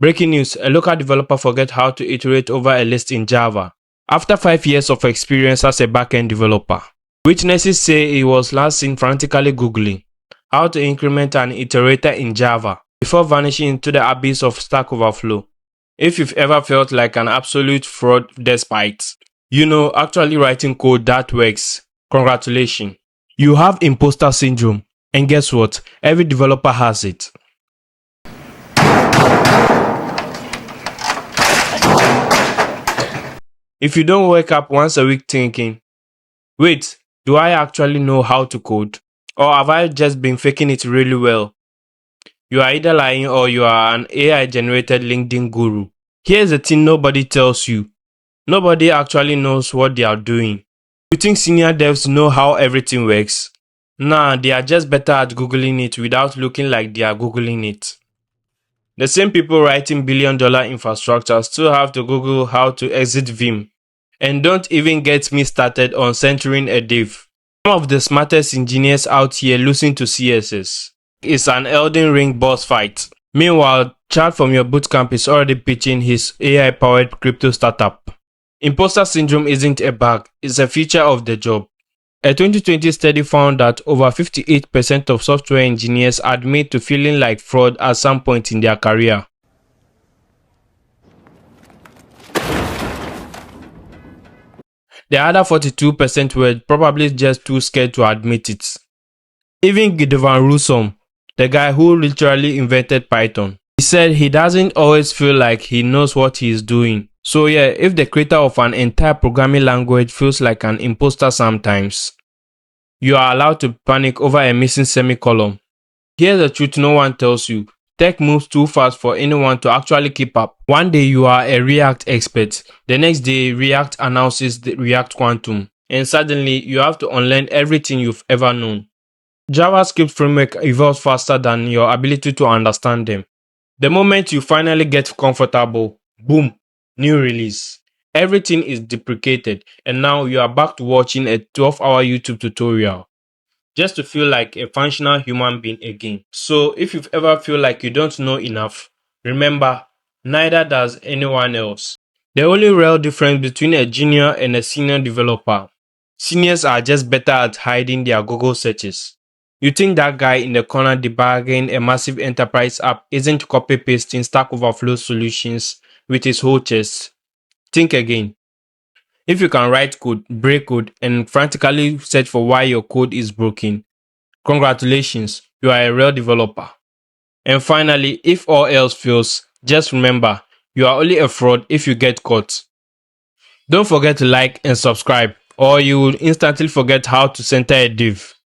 Breaking news, a local developer forgot how to iterate over a list in Java after 5 years of experience as a backend developer. Witnesses say he was last seen frantically Googling how to increment an iterator in Java before vanishing into the abyss of Stack Overflow. If you've ever felt like an absolute fraud despite, actually writing code that works, congratulations. You have imposter syndrome, and guess what? Every developer has it. If you don't wake up once a week thinking, wait, do I actually know how to code? Or have I just been faking it really well? You are either lying or you are an AI generated LinkedIn guru. Here's the thing nobody tells you. Nobody actually knows what they are doing. You think senior devs know how everything works? Nah, they are just better at Googling it without looking like they are Googling it. The same people writing billion-dollar infrastructure still have to Google how to exit Vim. And don't even get me started on centering a div. Some of the smartest engineers out here losing to CSS. It's an Elden Ring boss fight. Meanwhile, Chad from your bootcamp is already pitching his AI-powered crypto startup. Imposter syndrome isn't a bug, it's a feature of the job. A 2020 study found that over 58% of software engineers admit to feeling like fraud at some point in their career. The other 42% were probably just too scared to admit it. Even Gideon Roussom, the guy who literally invented Python, he said he doesn't always feel like he knows what he is doing. So yeah, if the creator of an entire programming language feels like an imposter sometimes, you are allowed to panic over a missing semicolon. Here's the truth no one tells you. Tech moves too fast for anyone to actually keep up. One day you are a React expert, the next day React announces the React Quantum, and suddenly you have to unlearn everything you've ever known. JavaScript framework evolves faster than your ability to understand them. The moment you finally get comfortable, boom, new release. Everything is deprecated, and now you are back to watching a 12-hour YouTube tutorial just to feel like a functional human being again. So if you've ever feel like you don't know enough, remember, neither does anyone else. The only real difference between a junior and a senior developer, seniors are just better at hiding their Google searches. You think that guy in the corner debugging a massive enterprise app isn't copy-pasting Stack Overflow solutions with his whole chest? Think again. If you can write code, break code, and frantically search for why your code is broken, congratulations, you are a real developer. And finally, if all else fails, just remember, you are only a fraud if you get caught. Don't forget to like and subscribe, or you will instantly forget how to center a div.